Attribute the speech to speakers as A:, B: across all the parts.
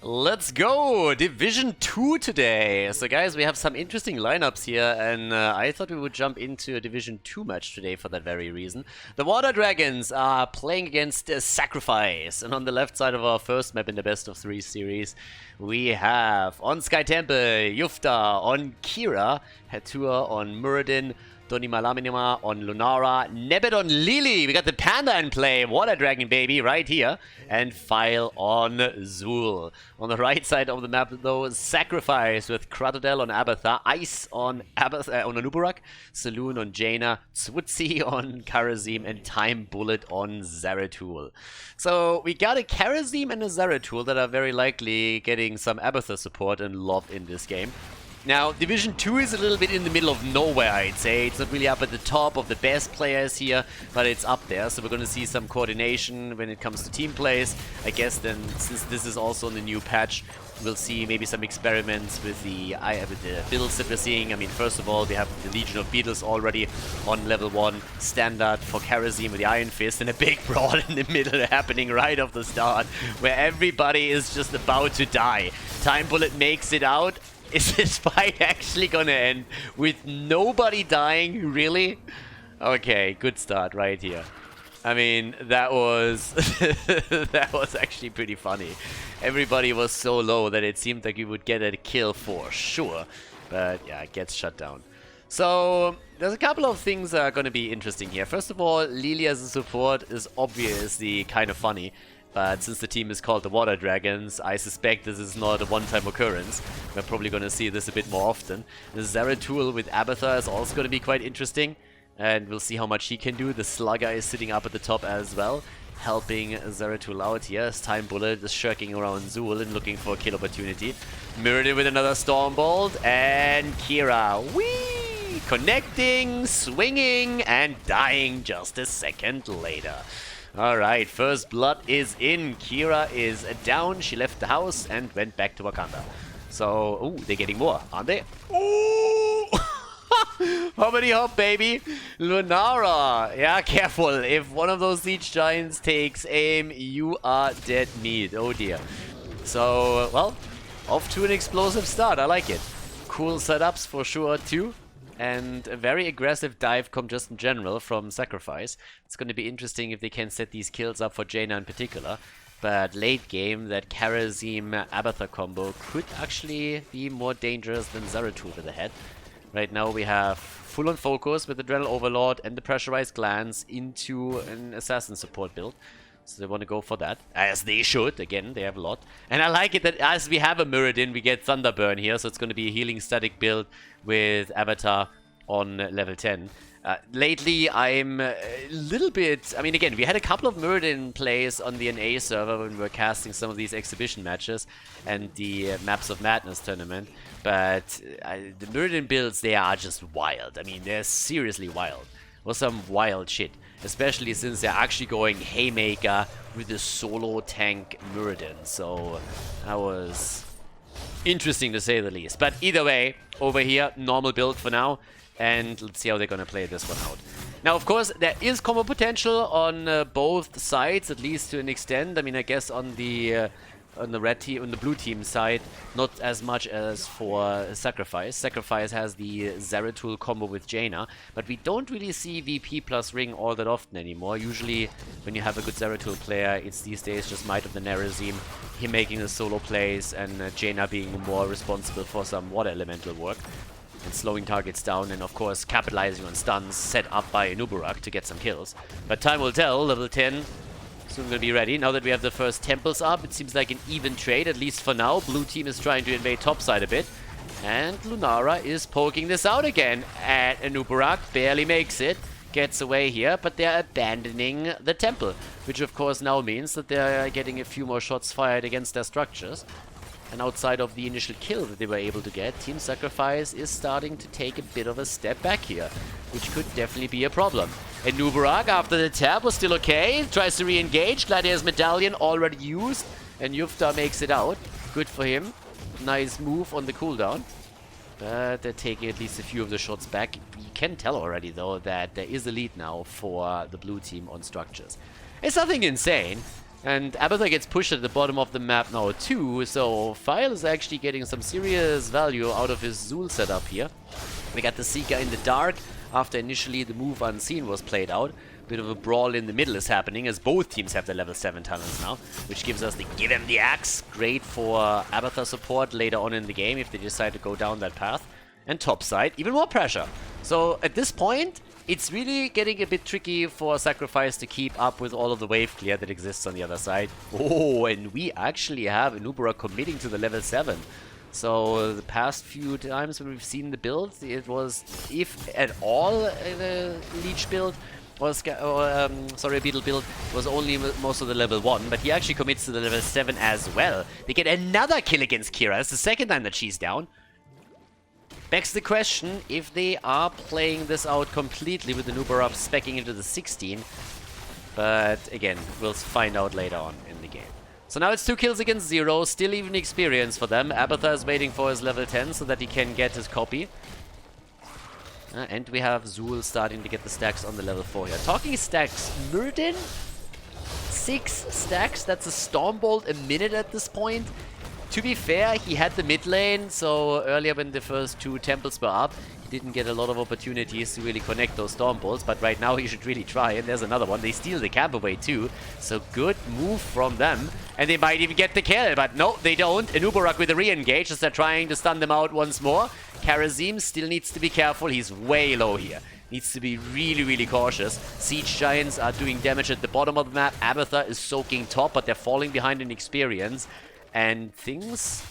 A: Let's go! Division 2 today! So guys, we have some interesting lineups here, and I thought we would jump into a Division 2 match today for that very reason. The Water Dragons are playing against Sacrifice, and on the left side of our first map in the best of 3 series, we have on Sky Temple, Yufta, on Kira, Hatua on Muradin, Doni Malaminima on Lunara, Nebet on LiLi. We got the Panda in play, Water Dragon baby right here, and File on Zul. On the right side of the map though, Sacrifice with Kratodel on Abatha, Ice on Anubarak, Saloon on Jaina, Tswutsi on Karazim, and Time Bullet on Zeratul. So we got a Karazim and a Zeratul that are very likely getting some Abatha support and love in this game. Now, Division 2 is a little bit in the middle of nowhere, I'd say. It's not really up at the top of the best players here, but it's up there. So we're going to see some coordination when it comes to team plays. I guess then, since this is also in the new patch, we'll see maybe some experiments with the builds that we're seeing. I mean, first of all, we have the Legion of Beetles already on level 1 standard for Karazim with the Iron Fist, and a big brawl in the middle happening right off the start, where everybody is just about to die. Time Bullet makes it out. Is this fight actually gonna end with nobody dying? Really? Okay, good start right here. I mean, that was that was actually pretty funny. Everybody was so low that it seemed like you would get a kill for sure. But yeah, it gets shut down. So there's a couple of things that are gonna be interesting here. First of all, LiLi as a support is obviously kind of funny. But since the team is called the Water Dragons, I suspect this is not a one-time occurrence. We're probably going to see this a bit more often. The Zeratul with Abatha is also going to be quite interesting. And we'll see how much he can do. The Slugger is sitting up at the top as well, helping Zeratul out here. As Time Bullet is shirking around Zul and looking for a kill opportunity. Muradin with another Stormbolt. And Kira, whee! Connecting, swinging, and dying just a second later. Alright, first blood is in. Kira is down. She left the house and went back to Wakanda. So, ooh, they're getting more, aren't they? Ooh! Hoppity hop, baby. Lunara. Yeah, careful. If one of those siege giants takes aim, you are dead meat. Oh dear. So, well, off to an explosive start. I like it. Cool setups for sure, too. And a very aggressive dive comp just in general from Sacrifice. It's going to be interesting if they can set these kills up for Jaina in particular. But late game, that Karazim-Abatha combo could actually be more dangerous than Zeratul with the head. Right now we have full-on focus with the Adrenal Overlord and the Pressurized Glance into an Assassin support build. So they want to go for that, as they should. Again, they have a lot. And I like it that as we have a Muradin, we get Thunderburn here. So it's going to be a healing static build with Avatar on level 10. Lately, I'm a little bit... I mean, again, we had a couple of Muradin plays on the NA server when we were casting some of these exhibition matches and the Maps of Madness tournament. But the Muradin builds, they are just wild. I mean, they're seriously wild. Or some wild shit. Especially since they're actually going Haymaker with the solo tank Muradin. So that was interesting to say the least. But either way, over here, normal build for now. And let's see how they're going to play this one out. Now, of course, there is combo potential on both sides, at least to an extent. I mean, I guess on the red team, on the blue team side, not as much as for Sacrifice. Sacrifice has the Zeratul combo with Jaina, but we don't really see VP plus Ring all that often anymore. Usually, when you have a good Zeratul player, it's these days just Might of the Nerazim, him making the solo plays, and Jaina being more responsible for some water elemental work. And slowing targets down, and of course capitalizing on stuns set up by Anubarak to get some kills. But time will tell. Level 10 soon gonna be ready. Now that we have the first temples up, it seems like an even trade, at least for now. Blue team is trying to invade topside a bit. And Lunara is poking this out again. And Anubarak barely makes it. Gets away here, but they're abandoning the temple. Which of course now means that they're getting a few more shots fired against their structures. And outside of the initial kill that they were able to get, Team Sacrifice is starting to take a bit of a step back here, which could definitely be a problem. And Anubarak, after the tap, was still okay. Tries to re-engage. Gladiator's Medallion already used. And Yufta makes it out. Good for him. Nice move on the cooldown. But they're taking at least a few of the shots back. You can tell already, though, that there is a lead now for the blue team on structures. It's nothing insane. And Abathur gets pushed at the bottom of the map now too, so File is actually getting some serious value out of his Zul setup here. We got the Seeker in the dark after initially the move Unseen was played out. Bit of a brawl in the middle is happening as both teams have their level 7 talents now, which gives us the Give Him the Axe. Great for Abathur support later on in the game if they decide to go down that path. And topside, even more pressure. So at this point, it's really getting a bit tricky for Sacrifice to keep up with all of the wave clear that exists on the other side. Oh, and we actually have Anubara committing to the level 7. So the past few times when we've seen the build, it was, if at all, the Leech build, or sorry, Beetle build, was only most of the level 1, but he actually commits to the level 7 as well. They get another kill against Kira. It's the second time that she's down. Begs the question if they are playing this out completely with the Nubarab speccing into the 16. But again, we'll find out later on in the game. So now it's 2 kills against 0, still even experience for them. Abathur is waiting for his level 10 so that he can get his copy. And we have Zul starting to get the stacks on the level 4 here. Talking stacks, Muradin, 6 stacks, that's a Stormbolt a minute at this point. To be fair, he had the mid lane, so earlier when the first 2 temples were up, he didn't get a lot of opportunities to really connect those Stormbolts, but right now he should really try, and there's another one. They steal the camp away too, so good move from them. And they might even get the kill, but no, they don't. Anubarak with a re-engage as they're trying to stun them out once more. Karazim still needs to be careful, he's way low here. Needs to be really, really cautious. Siege Giants are doing damage at the bottom of the map. Abathur is soaking top, but they're falling behind in experience. And things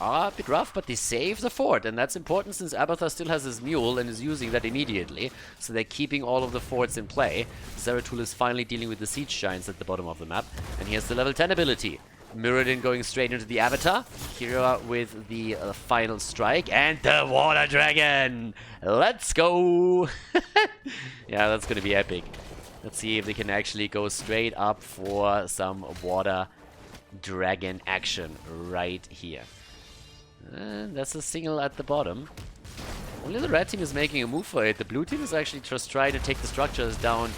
A: are a bit rough, but they save the fort. And that's important since Abathur still has his mule and is using that immediately. So they're keeping all of the forts in play. Zeratul is finally dealing with the Siege Giants at the bottom of the map. And he has the level 10 ability. Muradin going straight into the Avatar. Kira with the final strike. And the Water Dragon! Let's go! Yeah, that's going to be epic. Let's see if they can actually go straight up for some Water Dragon action right here. And that's a single at the bottom. Only the red team is making a move for it. The blue team is actually just trying to take the structures down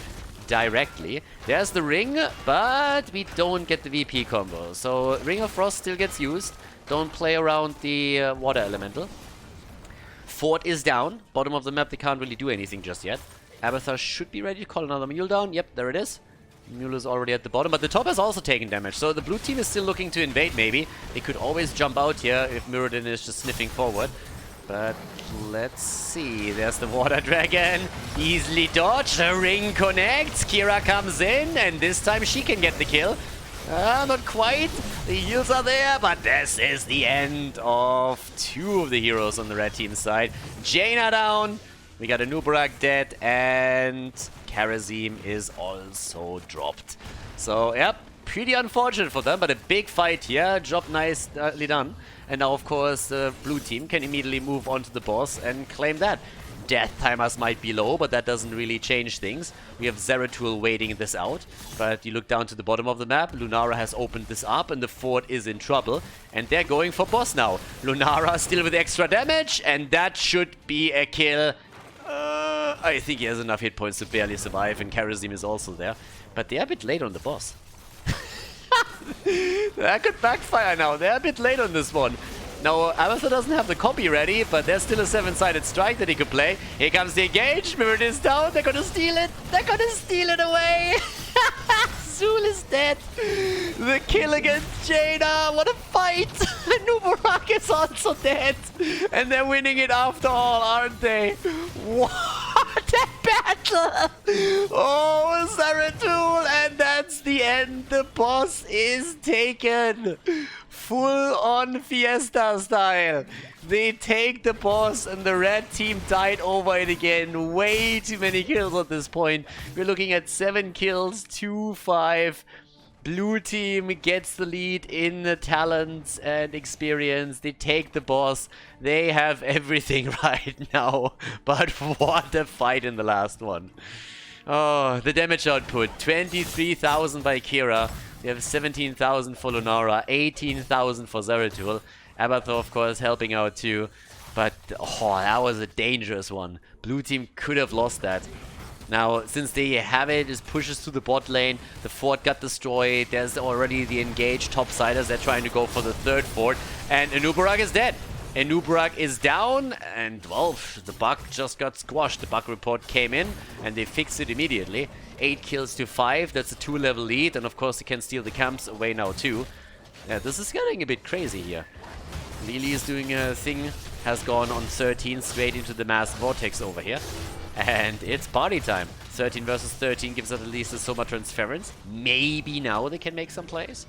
A: directly. There's the ring, but we don't get the VP combo. So Ring of Frost still gets used. Don't play around the water elemental. Fort is down. Bottom of the map, they can't really do anything just yet. Abathur should be ready to call another mule down. Yep, there it is. Mule is already at the bottom, but the top has also taken damage. So the blue team is still looking to invade, maybe. They could always jump out here if Muradin is just sniffing forward. But let's see. There's the Water Dragon. Easily dodged. The ring connects. Kira comes in, and this time she can get the kill. Not quite. The heals are there, but this is the end of 2 of the heroes on the red team side. Jaina down. We got Anubarak dead, and Karazim is also dropped. So, yep, pretty unfortunate for them, but a big fight here. Job nicely done. And now, of course, the blue team can immediately move on to the boss and claim that. Death timers might be low, but that doesn't really change things. We have Zeratul waiting this out, but you look down to the bottom of the map, Lunara has opened this up and the fort is in trouble, and they're going for boss now. Lunara still with extra damage, and that should be a kill. I think he has enough hit points to barely survive, and Karazim is also there, but they're a bit late on the boss. That could backfire now. They're a bit late on this one. Now, Abathur doesn't have the copy ready, but there's still a 7-sided strike that he could play. Here comes the engage. Muradin is down. They're gonna steal it. They're gonna steal it away. Zul is dead. The kill against Jaina. What a fight. Nubarak is also dead. And they're winning it after all, aren't they? What a battle. Oh, Zeratul. And that's the end. The boss is taken. Full-on Fiesta style. They take the boss and the red team died over it again. Way too many kills at this point. We're looking at 7 kills, 2-5. Blue team gets the lead in the talents and experience. They take the boss. They have everything right now. But what a fight in the last one. Oh, the damage output. 23,000 by Kira. We have 17,000 for Lunara, 18,000 for Zeratul. Abathur, of course, helping out too. But, oh, that was a dangerous one. Blue team could have lost that. Now, since they have it, it pushes to the bot lane. The fort got destroyed. There's already the engaged topsiders. They're trying to go for the third fort. And Anubarak is dead. Anubarak is down. And, well, the bug just got squashed. The bug report came in, and they fixed it immediately. 8 kills to 5. That's a 2-level lead. And, of course, they can steal the camps away now, too. Yeah, this is getting a bit crazy here. LiLi is doing a thing. Has gone on 13 straight into the mass vortex over here. And it's party time. 13 versus 13 gives us at least a Soma transference. Maybe now they can make some plays.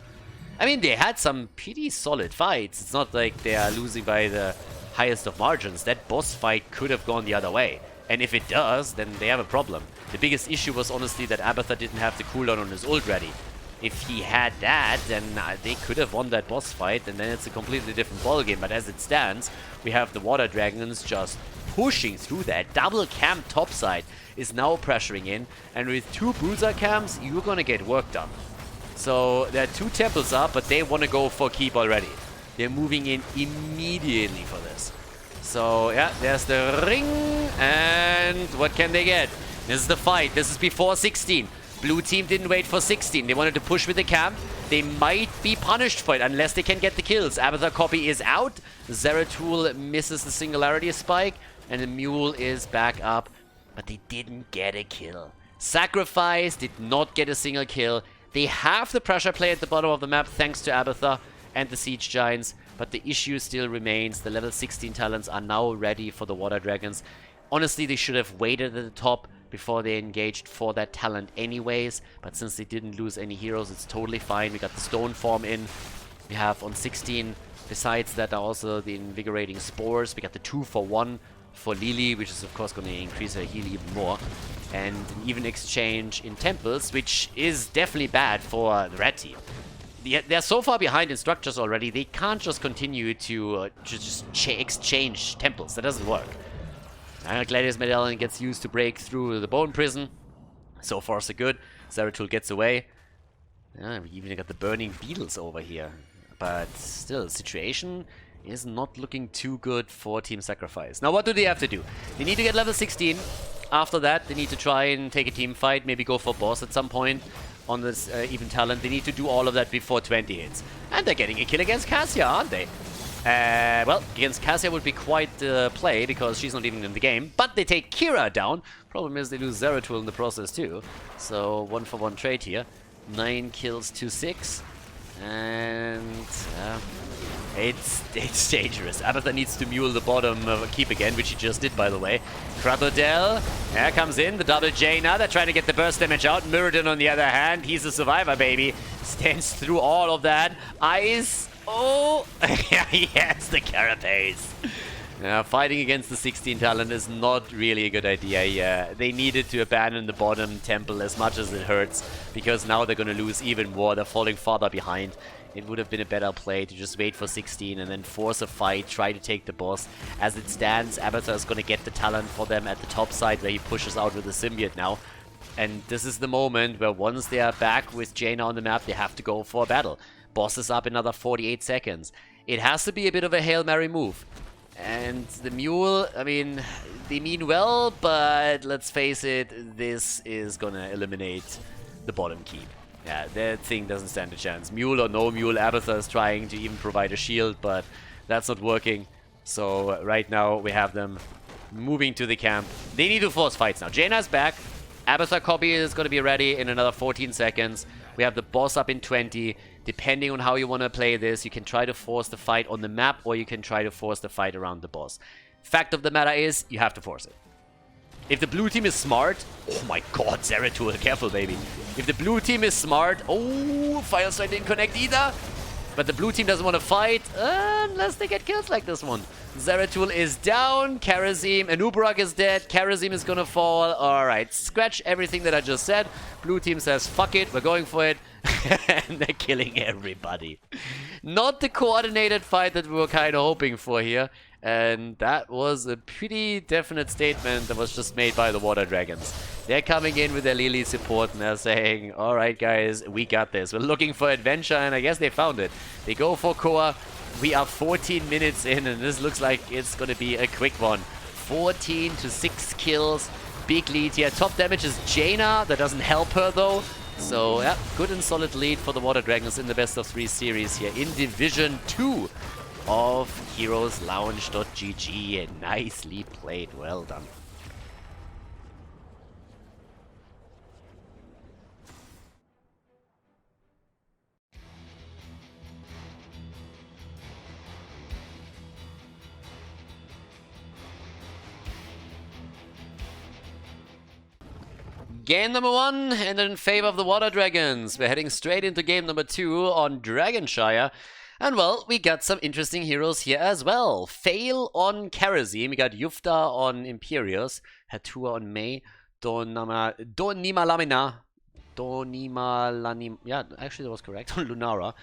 A: I mean, they had some pretty solid fights. It's not like they are losing by the highest of margins. That boss fight could have gone the other way. And if it does, then they have a problem. The biggest issue was honestly that Abathur didn't have the cooldown on his ult ready. If he had that, then they could have won that boss fight, and then it's a completely different ballgame. But as it stands, we have the Water Dragons just pushing through that. Double camp topside is now pressuring in, and with 2 Bruiser camps, you're gonna get work done. So there are 2 temples up, but they want to go for keep already. They're moving in immediately for this. So yeah, there's the ring, and what can they get? This is the fight. This is before 16. Blue team didn't wait for 16. They wanted to push with the camp. They might be punished for it unless they can get the kills. Abathur copy is out. Zeratul misses the singularity spike. And the mule is back up. But they didn't get a kill. Sacrifice did not get a single kill. They have the pressure play at the bottom of the map thanks to Abathur and the Siege Giants. But the issue still remains. The level 16 talents are now ready for the Water Dragons. Honestly, they should have waited at the top before they engaged for that talent anyways. But since they didn't lose any heroes, it's totally fine. We got the Stone Form in. We have on 16, besides that, are also the Invigorating Spores. We got the 2-for-1 for LiLi, which is of course going to increase her heal even more. And an even exchange in Temples, which is definitely bad for the red team. They're so far behind in structures already, they can't just continue to just exchange Temples. That doesn't work. Gladius Medallion gets used to break through the Bone Prison. So far, so good. Zeratul gets away. We even got the Burning Beetles over here. But still, the situation is not looking too good for Team Sacrifice. Now, what do they have to do? They need to get level 16. After that, they need to try and take a team fight. Maybe go for boss at some point on this even talent. They need to do all of that before 20 hits. And they're getting a kill against Cassia, aren't they? Well, against Cassia would be quite the play because she's not even in the game. But they take Kira down. Problem is they lose Zeratul in the process too. So 1-for-1 trade here. 9 kills to 6. And it's dangerous. Abathur needs to mule the bottom keep again, which he just did, by the way. Krathodel comes in, the double Jaina. They're trying to get the burst damage out. Muradin, on the other hand, he's a survivor, baby. Stands through all of that. Ice. Oh, yeah, he has the carapace. Fighting against the 16 talent is not really a good idea. They needed to abandon the bottom temple as much as it hurts, because now they're going to lose even more. They're falling farther behind. It would have been a better play to just wait for 16 and then force a fight, try to take the boss. As it stands, Abathur is going to get the talent for them at the top side, where he pushes out with the symbiote now. And this is the moment where once they are back with Jaina on the map, they have to go for a battle. Boss is up another 48 seconds. It has to be a bit of a Hail Mary move. And the mule, I mean, they mean well, but let's face it, this is gonna eliminate the bottom keep. Yeah, that thing doesn't stand a chance. Mule or no mule, Abathur is trying to even provide a shield, but that's not working. So right now we have them moving to the camp. They need to force fights now. Jaina's back. Abathur copy is going to be ready in another 14 seconds. We have the boss up in 20. Depending on how you want to play this, you can try to force the fight on the map, or you can try to force the fight around the boss. Fact of the matter is, you have to force it. If the blue team is smart... Oh my god, Zeratul, careful, baby. If the blue team is smart... Oh, Fire Strike didn't connect either. But the blue team doesn't want to fight unless they get kills like this one. Zeratul is down. Karazim, Anubarak is dead. Karazim is gonna fall. Alright, scratch everything that I just said. Blue team says, fuck it, we're going for it. And they're killing everybody. Not the coordinated fight that we were kind of hoping for here. And that was a pretty definite statement that was just made by the Water Dragons. They're coming in with their LiLi support and they're saying, alright guys, we got this. We're looking for adventure, and I guess they found it. They go for Koa. We are 14 minutes in and this looks like it's going to be a quick one. 14 to 6 kills. big lead here. Top damage is Jaina. That doesn't help her though. So yeah, good and solid lead for the Water Dragons in the best of 3 series here in Division 2 of HeroesLounge.gg. Nicely played. Well done. Game number 1 ended in favor of the Water Dragons. We're heading straight into game number 2 on Dragonshire. And well, we got some interesting heroes here as well. Fail on Kerosene. We got Yufta on Imperius. Hatua on May. Donimalamina. Yeah, actually that was correct. On Lunara.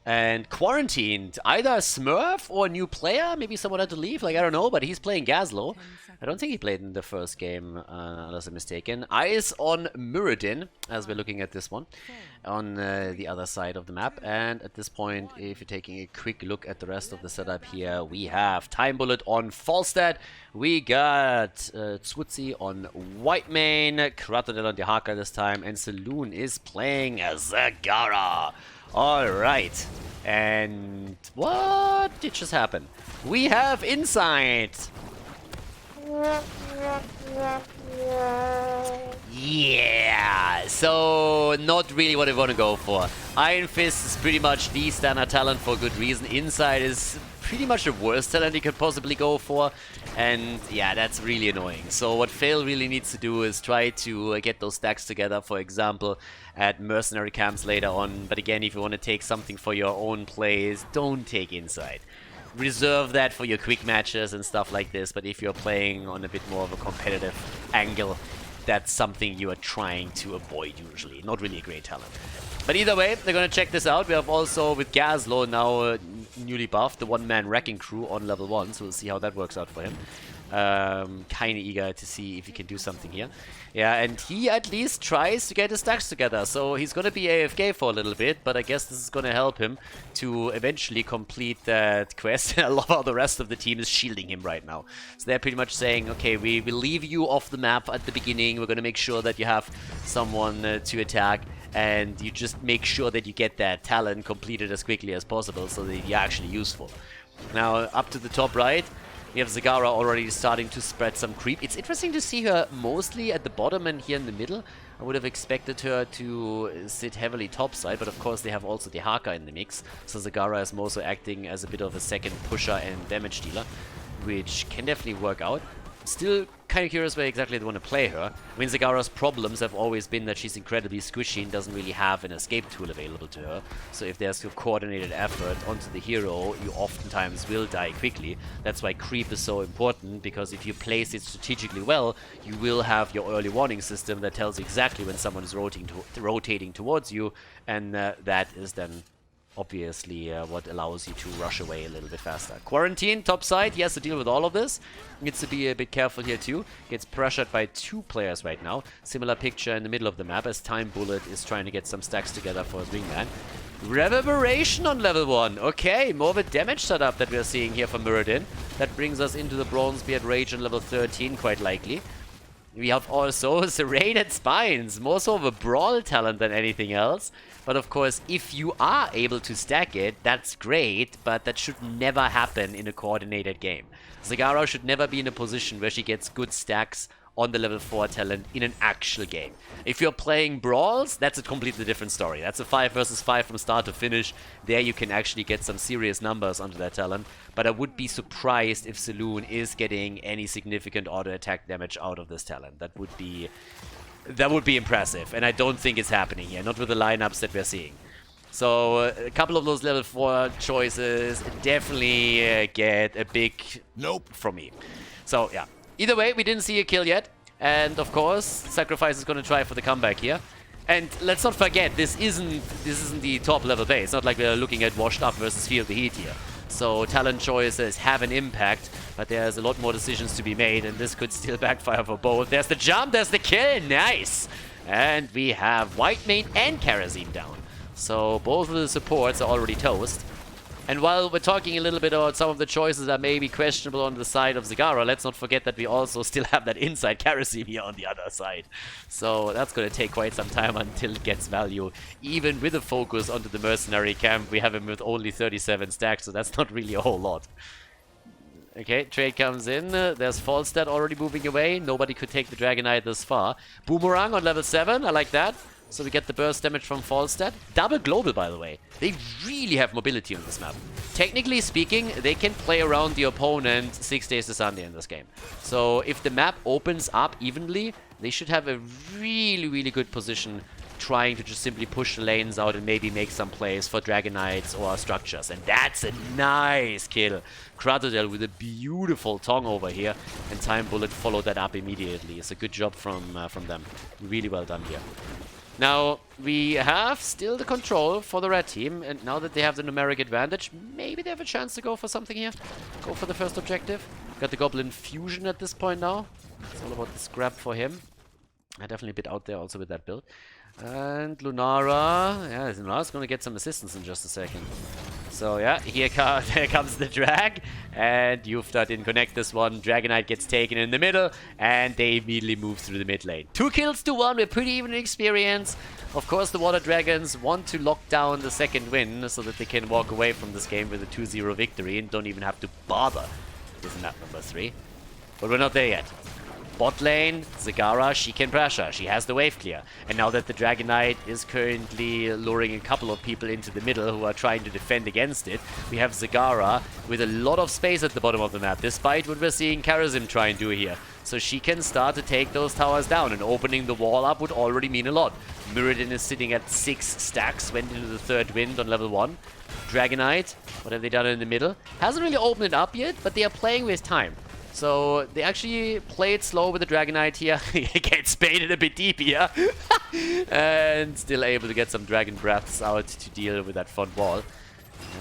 A: And Quarantined. Either a Smurf or a new player. Maybe someone had to leave. Like, I don't know. But he's playing Gazlo. I don't think he played in the first game, unless I'm mistaken. Eyes on Muradin, as we're looking at this one, on the other side of the map. And at this point, if you're taking a quick look at the rest of the setup here, we have Time Bullet on Falstad. We got Tswutzi on Whitemane, Kratodel on Dehaka this time, and Saloon is playing Zagara. Alright, and what did just happen? We have Insight! Yeah, so not really what I want to go for. Iron Fist is pretty much the standard talent for good reason. Insight is pretty much the worst talent you could possibly go for. And yeah, that's really annoying. So what Fail really needs to do is try to get those stacks together, for example, at mercenary camps later on. But again, if you want to take something for your own plays, don't take Insight. Reserve that for your quick matches and stuff like this, but if you're playing on a bit more of a competitive angle, that's something you are trying to avoid usually. Not really a great talent. But either way, they're gonna check this out. We have also with Gazlo now newly buffed, the one-man wrecking crew on level 1, so we'll see how that works out for him. Kinda eager to see if he can do something here. Yeah, and he at least tries to get his stacks together, so he's gonna be AFK for a little bit, but I guess this is gonna help him to eventually complete that quest. A lot of the rest of the team is shielding him right now. So they're pretty much saying, okay, we will leave you off the map at the beginning, we're gonna make sure that you have someone to attack, and you just make sure that you get that talent completed as quickly as possible so that you're actually useful. Now, up to the top right, we have Zagara already starting to spread some creep. It's interesting to see her mostly at the bottom and here in the middle. I would have expected her to sit heavily topside, but of course they have also the Haka in the mix. So Zagara is more so acting as a bit of a second pusher and damage dealer, which can definitely work out. Still kind of curious where exactly they want to play her. I mean, Zagara's problems have always been that she's incredibly squishy and doesn't really have an escape tool available to her. So if there's a coordinated effort onto the hero, you oftentimes will die quickly. That's why creep is so important, because if you place it strategically well, you will have your early warning system that tells you exactly when someone is rotating towards you, and that is then obviously what allows you to rush away a little bit faster. Quarantine, top side, he has to deal with all of this. Needs to be a bit careful here too. Gets pressured by 2 players right now. Similar picture in the middle of the map as Time Bullet is trying to get some stacks together for his wingman. Reverberation on level 1. Okay, more of a damage setup that we're seeing here from Muradin. That brings us into the Bronzebeard Rage on level 13, quite likely. We have also Serrated Spines, more so of a brawl talent than anything else. But of course, if you are able to stack it, that's great, but that should never happen in a coordinated game. Zagara should never be in a position where she gets good stacks on the level 4 talent in an actual game. If you're playing brawls, that's a completely different story. That's a 5 versus 5 from start to finish. There you can actually get some serious numbers onto that talent. But I would be surprised if Saloon is getting any significant auto attack damage out of this talent. That would be impressive, and I don't think it's happening here, not with the lineups that we're seeing. So a couple of those level 4 choices definitely get a big nope from me. So yeah, either way, we didn't see a kill yet, and of course, Sacrifice is going to try for the comeback here. And let's not forget, this isn't the top level base. It's not like we're looking at Washed Up versus Feel the Heat here. So talent choices have an impact, but there's a lot more decisions to be made, and this could still backfire for both. There's the jump, there's the kill, nice! And we have Whitemane and Kerosene down. So both of the supports are already toast. And while we're talking a little bit about some of the choices that may be questionable on the side of Zagara, let's not forget that we also still have that inside Karasim here on the other side. So that's going to take quite some time until it gets value. Even with a focus onto the mercenary camp, we have him with only 37 stacks, so that's not really a whole lot. Okay, trade comes in. There's Falstad already moving away. Nobody could take the Dragonite this far. Boomerang on level 7, I like that. So we get the burst damage from Falstad. Double global, by the way. They really have mobility on this map. Technically speaking, they can play around the opponent 6 days to Sunday in this game. So if the map opens up evenly, they should have a really, really good position trying to just simply push the lanes out and maybe make some plays for Dragonites or structures. And that's a nice kill. Khaldor with a beautiful Tong over here. And Time Bullet followed that up immediately. It's a good job from them. Really well done here. Now, we have still the control for the red team, and now that they have the numeric advantage, maybe they have a chance to go for something here. Go for the first objective. Got the Goblin Fusion at this point now. It's all about the scrap for him. Definitely a bit out there also with that build. And Lunara, yeah, Lunara's going to get some assistance in just a second. So yeah, here comes the drag, and Yufta didn't connect this one. Dragonite gets taken in the middle, and they immediately move through the mid lane. 2 kills to 1, we're pretty even in experience. Of course, the Water Dragons want to lock down the second win so that they can walk away from this game with a 2-0 victory and don't even have to bother with map number 3. But we're not there yet. Bot lane, Zagara, she can pressure. She has the wave clear. And now that the Dragonite is currently luring a couple of people into the middle who are trying to defend against it, we have Zagara with a lot of space at the bottom of the map, despite what we're seeing Karasim try and do here. So she can start to take those towers down, and opening the wall up would already mean a lot. Muradin is sitting at 6 stacks, went into the third wind on level 1. Dragonite, what have they done in the middle? Hasn't really opened it up yet, but they are playing with time. So they actually play it slow with the Dragonite here. He gets baited a bit deep here. And still able to get some Dragon Breaths out to deal with that front wall.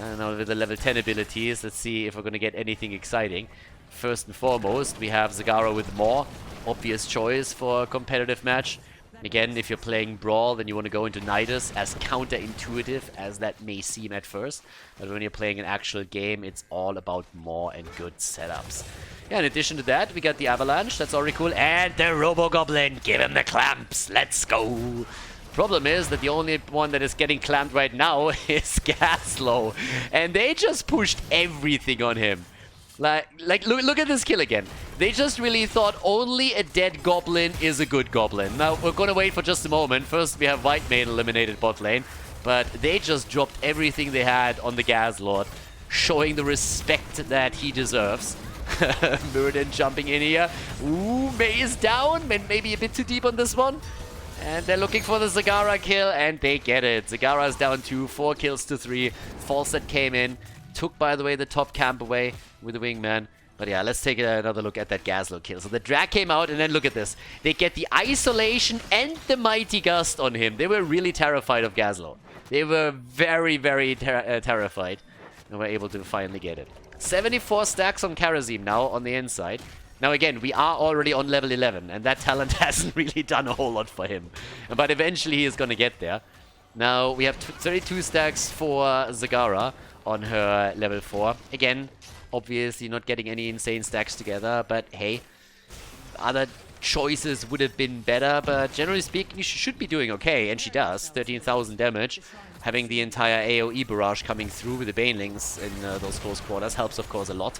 A: And now with the level 10 abilities, let's see if we're going to get anything exciting. First and foremost, we have Zagara with Maw. Obvious choice for a competitive match. Again, if you're playing Brawl, then you want to go into Nidus, as counterintuitive as that may seem at first. But when you're playing an actual game, it's all about Maw and good setups. Yeah, in addition to that, we got the Avalanche. That's already cool. And the Robo-Goblin. Give him the clamps. Let's go. Problem is that the only one that is getting clamped right now is Gaslow. And they just pushed everything on him. Look at this kill again. They just really thought only a dead goblin is a good goblin. Now, we're going to wait for just a moment. First, we have White Mane eliminated bot lane. But they just dropped everything they had on the Gas Lord, showing the respect that he deserves. Muradin jumping in here. Ooh, Mei is down. Maybe a bit too deep on this one. And they're looking for the Zagara kill, and they get it. Zagara's down 2, 4 kills to 3. Falstad came in. Took, by the way, the top camp away with the Wingman. But yeah, let's take another look at that Gaslow kill. So the drag came out, and then look at this. They get the isolation and the Mighty Gust on him. They were really terrified of Gaslow. They were very, very terrified. And were able to finally get it. 74 stacks on Karasim now on the inside. Now again, we are already on level 11, and that talent hasn't really done a whole lot for him. But eventually he is going to get there. Now we have 32 stacks for Zagara on her level 4. Again, obviously not getting any insane stacks together, but hey, other choices would have been better, but generally speaking, she should be doing okay, and she does. 13,000 damage. Having the entire AoE barrage coming through with the Banelings in those close quarters helps, of course, a lot.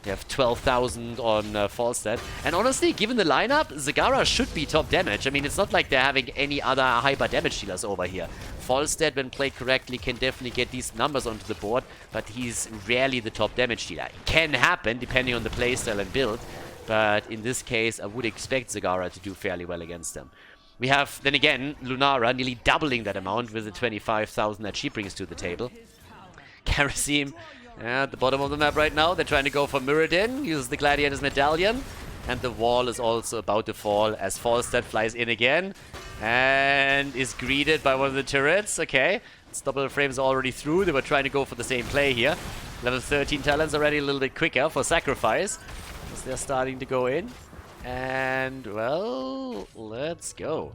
A: They have 12,000 on Falstad. And honestly, given the lineup, Zagara should be top damage. I mean, it's not like they're having any other hyper damage dealers over here. Falstad, when played correctly, can definitely get decent numbers onto the board, but he's rarely the top damage dealer. It can happen, depending on the playstyle and build, but in this case, I would expect Zagara to do fairly well against them. We have, then again, Lunara nearly doubling that amount with the 25,000 that she brings to the table. Karasim at the bottom of the map right now. They're trying to go for Muradin, uses the Gladiator's Medallion. And the wall is also about to fall as Falstad flies in again. And is greeted by one of the turrets. Okay, double frames are already through. They were trying to go for the same play here. Level 13 talents already a little bit quicker for sacrifice, as they're starting to go in. And, well, let's go.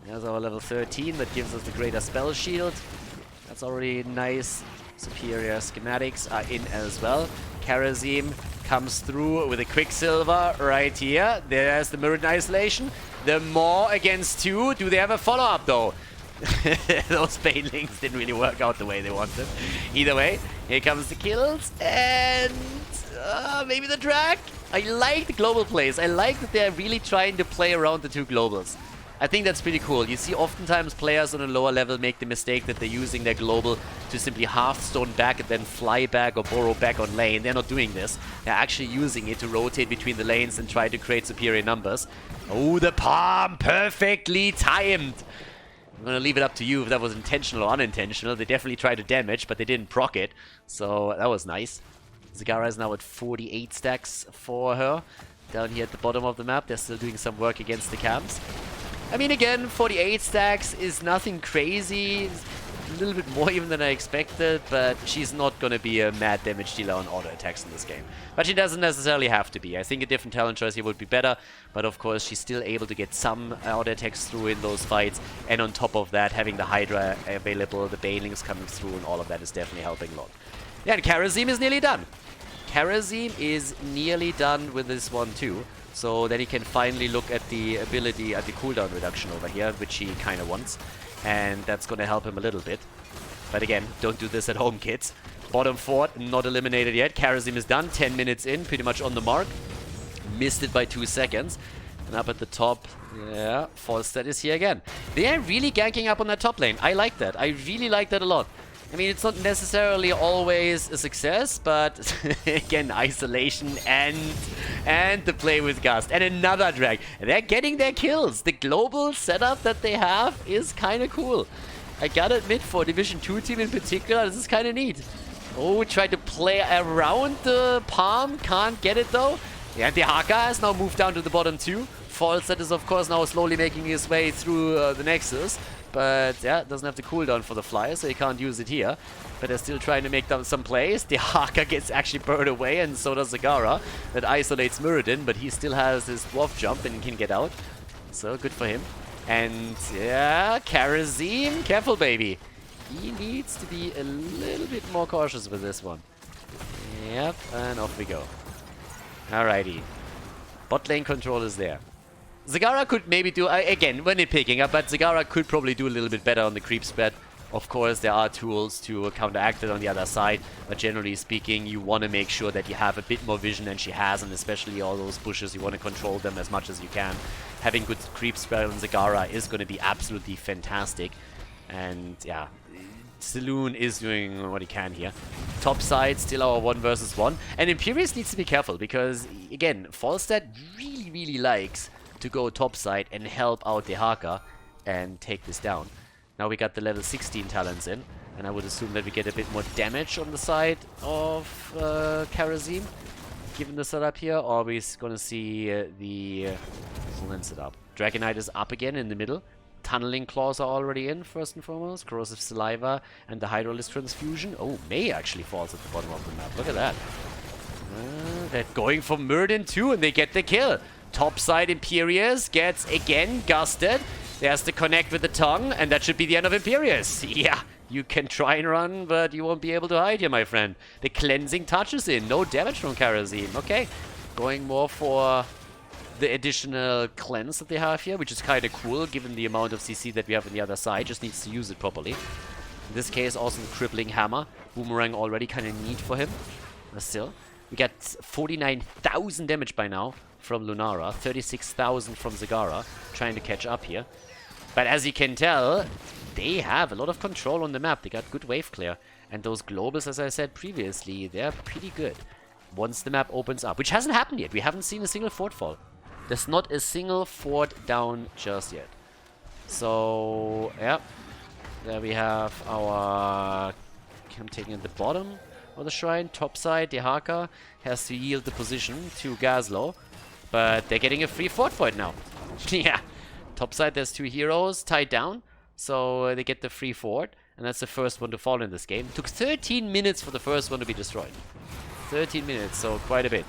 A: There's our level 13 that gives us the greater spell shield. That's already nice. Superior schematics are in as well. Karazim comes through with a Quicksilver right here. There's the Mirrored Isolation. The Maw against 2. Do they have a follow-up though? Those Banelings didn't really work out the way they wanted. Either way, here comes the kills, and maybe the drag. I like the global plays. I like that they're really trying to play around the 2 globals. I think that's pretty cool. You see oftentimes players on a lower level make the mistake that they're using their global to simply half-stone back and then fly back or burrow back on lane. They're not doing this. They're actually using it to rotate between the lanes and try to create superior numbers. Oh, the palm! Perfectly timed! I'm gonna leave it up to you if that was intentional or unintentional. They definitely tried to damage, but they didn't proc it. So that was nice. Zagara is now at 48 stacks for her. Down here at the bottom of the map, they're still doing some work against the camps. I mean, again, 48 stacks is nothing crazy. It's a little bit more even than I expected, but she's not going to be a mad damage dealer on auto attacks in this game. But she doesn't necessarily have to be. I think a different talent choice here would be better, but of course she's still able to get some auto attacks through in those fights, and on top of that, having the Hydra available, the Banelings coming through, and all of that is definitely helping a lot. Yeah, and Karazim is nearly done. Karazim is nearly done with this one too. So then he can finally look at the ability, at the cooldown reduction over here, which he kind of wants. And that's going to help him a little bit. But again, don't do this at home, kids. Bottom fort, not eliminated yet. Karazim is done, 10 minutes in, pretty much on the mark. Missed it by 2 seconds. And up at the top, yeah, Falstad is here again. They are really ganking up on that top lane. I like that. I really like that a lot. I mean, it's not necessarily always a success, but again, isolation and the play with Gust. And another drag. They're getting their kills. The global setup that they have is kind of cool. I gotta admit, for Division 2 team in particular, this is kind of neat. Oh, tried to play around the palm. Can't get it though. Yeah, the Haka has now moved down to the bottom 2. Falstad is, of course, now slowly making his way through the Nexus. But yeah, doesn't have the cooldown for the flyer, so he can't use it here. But they're still trying to make some plays. The Haka gets actually burned away, and so does Zagara. That isolates Muradin, but he still has his dwarf jump and can get out. So good for him. And yeah, Karazim, careful baby. He needs to be a little bit more cautious with this one. Yep, and off we go. Alrighty. Bot lane control is there. Zagara could maybe do, again, when they're picking up, but Zagara could probably do a little bit better on the creep spread. Of course, there are tools to counteract it on the other side, but generally speaking, you want to make sure that you have a bit more vision than she has, and especially all those bushes, you want to control them as much as you can. Having good creep spread on Zagara is going to be absolutely fantastic. And yeah, Saloon is doing what he can here. Top side, still our 1 versus 1. And Imperius needs to be careful, because, again, Falstad really likes to go top side and help out the Haka and take this down. Now we got the level 16 talents in, and I would assume that we get a bit more damage on the side of Karazim, given the setup here, or are we going to see the full setup? Dragonite is up again in the middle. Tunneling Claws are already in, first and foremost. Corrosive Saliva and the Hydrolysis Transfusion. Oh, May actually falls at the bottom of the map. Look at that. They're going for Murden too, and they get the kill. Topside Imperius gets again gusted. There's the connect with the tongue, and that should be the end of Imperius. Yeah, you can try and run, but you won't be able to hide here, my friend. The cleansing touches in. No damage from Karazim. Okay, going more for the additional cleanse that they have here, which is kind of cool, given the amount of CC that we have on the other side. Just needs to use it properly. In this case, also the crippling hammer. Boomerang already kind of neat for him. But still, we got 49,000 damage by now from Lunara, 36,000 from Zagara, trying to catch up here. But as you can tell, they have a lot of control on the map. They got good wave clear. And those globals, as I said previously, they're pretty good once the map opens up, which hasn't happened yet. We haven't seen a single fort fall. There's not a single fort down just yet. So, yeah. There we have our... I'm taking at the bottom of the shrine. Top side, the Haka has to yield the position to Gazlo. But they're getting a free fort for it now. Yeah. Top side, there's 2 heroes tied down. So they get the free fort. And that's the first one to fall in this game. It took 13 minutes for the first one to be destroyed. 13 minutes, so quite a bit.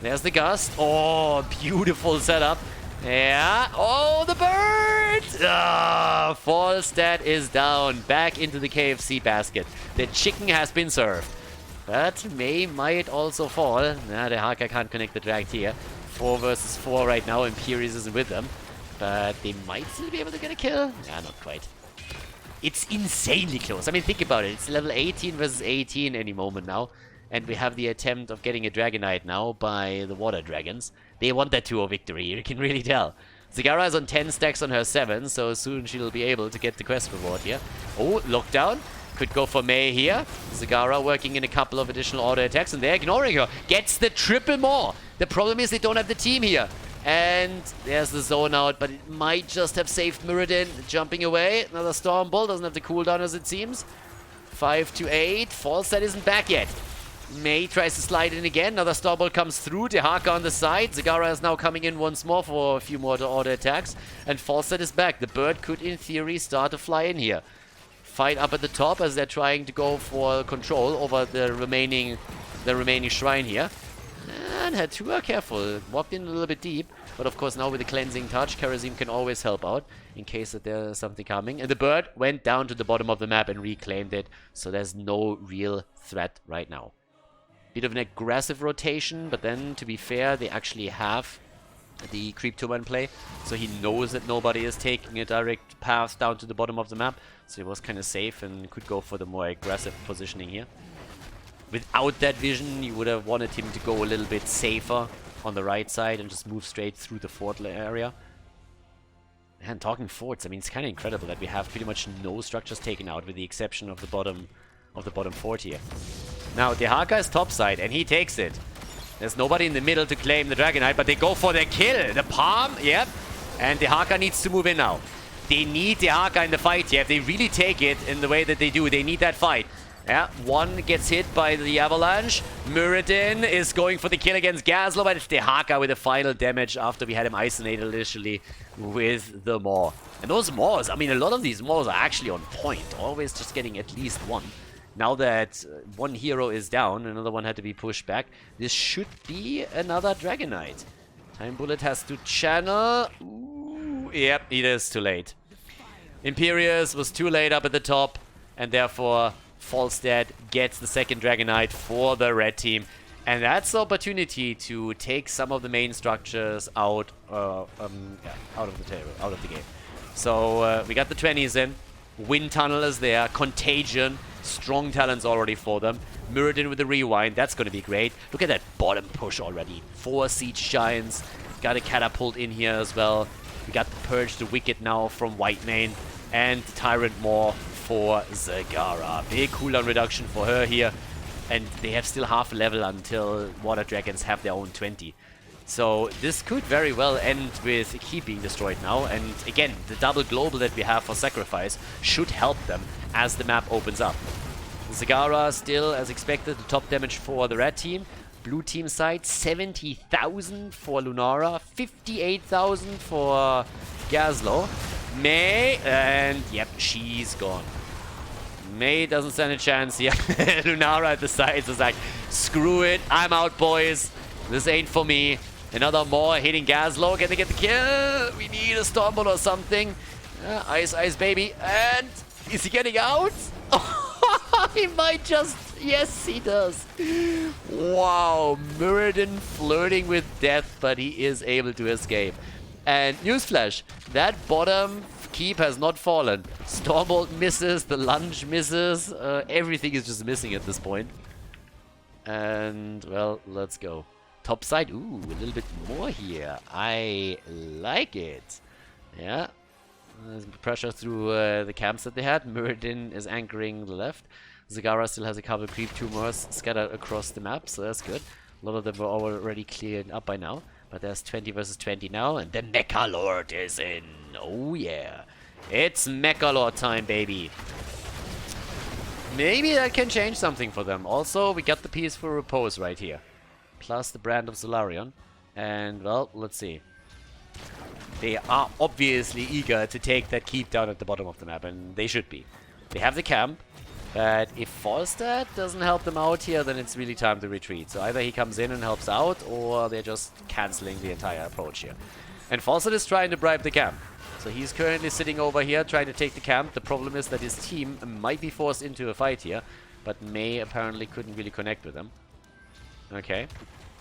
A: There's the Gust. Oh, beautiful setup. Yeah. Oh, the bird! Ah, Falstad is down. Back into the KFC basket. The chicken has been served. But May might also fall. Nah, the Haka can't connect the drag here. 4 versus 4 right now. Imperius isn't with them. But they might still be able to get a kill. Yeah, not quite. It's insanely close. I mean, think about it. It's level 18 versus 18 any moment now. And we have the attempt of getting a Dragonite now by the Water Dragons. They want that 2-0 victory. You can really tell. Zagara is on 10 stacks on her 7, so soon she'll be able to get the quest reward here. Oh, lockdown. Could go for May here. Zagara working in a couple of additional auto attacks, and they're ignoring her. Gets the triple more. The problem is they don't have the team here. And there's the zone out, but it might just have saved Muradin. Jumping away. Another Storm Bull. Doesn't have the cooldown as it seems. 5 to 8. Falstad isn't back yet. May tries to slide in again. Another Storm Bull comes through. Dehaka on the side. Zagara is now coming in once more for a few more auto attacks. And Falstad is back. The bird could, in theory, start to fly in here. Fight up at the top as they're trying to go for control over the remaining shrine here. And Hatua, careful. Walked in a little bit deep. But of course now with the cleansing touch, Karazim can always help out in case that there's something coming. And the bird went down to the bottom of the map and reclaimed it. So there's no real threat right now. Bit of an aggressive rotation, but then to be fair, they actually have the Creep 2 in play. So he knows that nobody is taking a direct path down to the bottom of the map. So he was kind of safe and could go for the more aggressive positioning here. Without that vision, you would have wanted him to go a little bit safer on the right side and just move straight through the fort area. And talking forts, I mean, it's kind of incredible that we have pretty much no structures taken out with the exception of the bottom fort here. Now, Dehaka is topside and he takes it. There's nobody in the middle to claim the Dragonite, but they go for the kill. The palm, yep. And Dehaka needs to move in now. They need Dehaka in the fight here. If they really take it in the way that they do, they need that fight. Yeah, one gets hit by the avalanche. Muradin is going for the kill against Gazlo, but it's Dehaka with the final damage after we had him isolated initially with the Maw. And those Maws, I mean, a lot of these Maws are actually on point. Always just getting at least one. Now that one hero is down, another one had to be pushed back. This should be another Dragonite. Time Bullet has to channel. Ooh, yep, it is too late. Imperius was too late up at the top, and therefore Falstad gets the second Dragonite for the red team. And that's the opportunity to take some of the main structures out, out of the table, out of the game. So we got the 20s in. Wind Tunnel is there. Contagion. Strong talents already for them. Muradin with the rewind. That's going to be great. Look at that bottom push already. 4 Siege Giants. Got a Catapult in here as well. We got the Purge the Wicked now from Whitemane. And Tyrant Maw for Zagara. Big cooldown reduction for her here. And they have still half a level until Water Dragons have their own 20. So this could very well end with Key being destroyed now. And again, the double global that we have for Sacrifice should help them as the map opens up. Zagara still, as expected, the top damage for the red team. Blue team side, 70,000 for Lunara, 58,000 for Gazlo. May, and yep, she's gone. May doesn't stand a chance here. Lunara at the sides is like, screw it, I'm out, boys. This ain't for me. Another Maw hitting Gazlo. Can they get the kill? We need a Stormbolt or something. Ice, ice, baby. And is he getting out? He might just... Yes, he does. Wow. Muradin flirting with death, but he is able to escape. And newsflash, that bottom keep has not fallen. Stormbolt misses, the lunge misses. Everything is just missing at this point. And, well, let's go. Top side, ooh, a little bit more here. I like it. Yeah. There's pressure through the camps that they had. Muradin is anchoring the left. Zagara still has a couple of creep tumors scattered across the map, so that's good. A lot of them were already cleared up by now. But there's 20 versus 20 now, and the Mecha Lord is in. Oh yeah. It's Mecha Lord time, baby. Maybe that can change something for them. Also, we got the Peaceful Repose right here. Plus the Brand of Solarion. And, well, let's see. They are obviously eager to take that keep down at the bottom of the map, and they should be. They have the camp, but if Falstad doesn't help them out here, then it's really time to retreat. So either he comes in and helps out, or they're just cancelling the entire approach here. And Fawcett is trying to bribe the camp. So he's currently sitting over here trying to take the camp. The problem is that his team might be forced into a fight here. But May apparently couldn't really connect with him. Okay.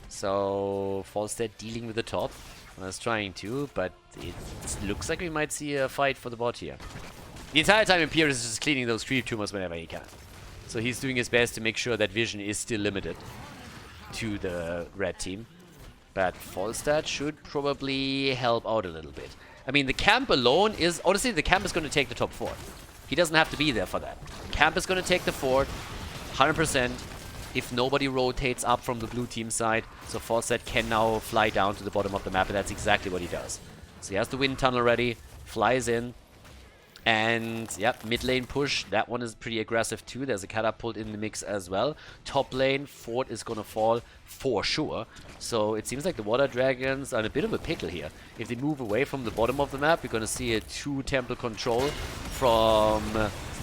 A: So Falstead dealing with the top. Was trying to, but it looks like we might see a fight for the bot here. The entire time Imperius is just cleaning those creep tumors whenever he can. So he's doing his best to make sure that vision is still limited to the red team. But Falstad should probably help out a little bit. I mean, the camp alone is... Honestly, the camp is going to take the top fort. He doesn't have to be there for that. Camp is going to take the fort 100% if nobody rotates up from the blue team side. So Falstad can now fly down to the bottom of the map, and that's exactly what he does. So he has the wind tunnel ready, flies in. And, yep, mid lane push. That one is pretty aggressive too. There's a catapult in the mix as well. Top lane, fort is going to fall for sure. So it seems like the Water Dragons are in a bit of a pickle here. If they move away from the bottom of the map, we're going to see a 2 temple control from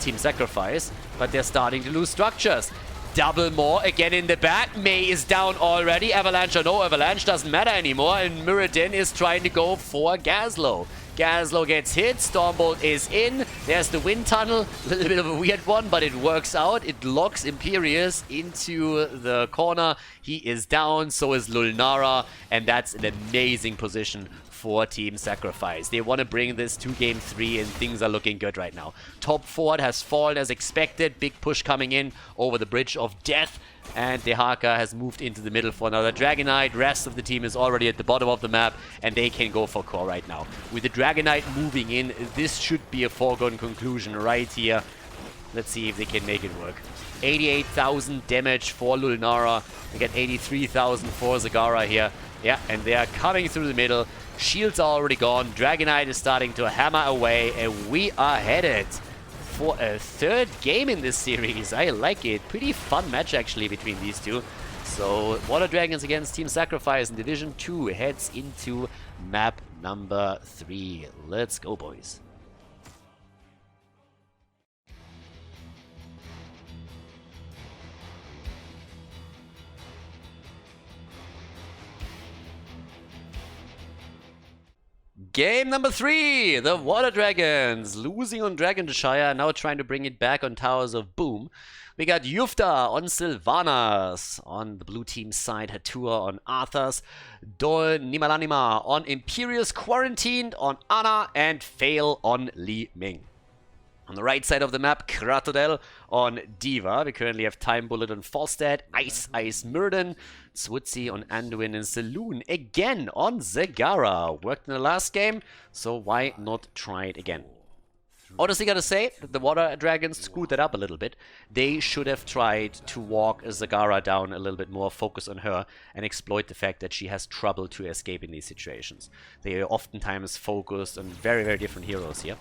A: Team Sacrifice. But they're starting to lose structures. Double more again in the back. May is down already. Avalanche or no Avalanche doesn't matter anymore. And Muradin is trying to go for Gazlowe. Gazlowe gets hit, Stormbolt is in, there's the wind tunnel, a little bit of a weird one, but it works out. It locks Imperius into the corner, he is down, so is Lulnara, and that's an amazing position for Team Sacrifice. They want to bring this to Game 3 and things are looking good right now. Top fort has fallen as expected, big push coming in over the Bridge of Death. And Dehaka has moved into the middle for another Dragonite. Rest of the team is already at the bottom of the map, and they can go for core right now. With the Dragonite moving in, this should be a foregone conclusion right here. Let's see if they can make it work. 88,000 damage for Lulnara. We get 83,000 for Zagara here. Yeah, and they are coming through the middle. Shields are already gone. Dragonite is starting to hammer away, and we are headed for a 3rd game in this series. I like it. Pretty fun match actually between these two. So Water Dragons against Team Sacrifice in Division 2 heads into map number 3. Let's go, boys. Game number 3, the Water Dragons losing on Dragonshire, now trying to bring it back on Towers of Boom. We got Yufta on Sylvanas, on the blue team side, Hatua on Arthas, Don Nimalanima on Imperius, Quarantined on Ana, and Fail on Li Ming. On the right side of the map, Kratodel on Diva. We currently have Time Bullet on Falstad, Ice Murden, Switzy on Anduin, and Saloon again on Zagara. Worked in the last game, so why not try it again? Honestly gotta say that the Water Dragons screwed that up a little bit. They should have tried to walk Zagara down a little bit more, focus on her, and exploit the fact that she has trouble to escape in these situations. They are oftentimes focused on very, very different heroes here.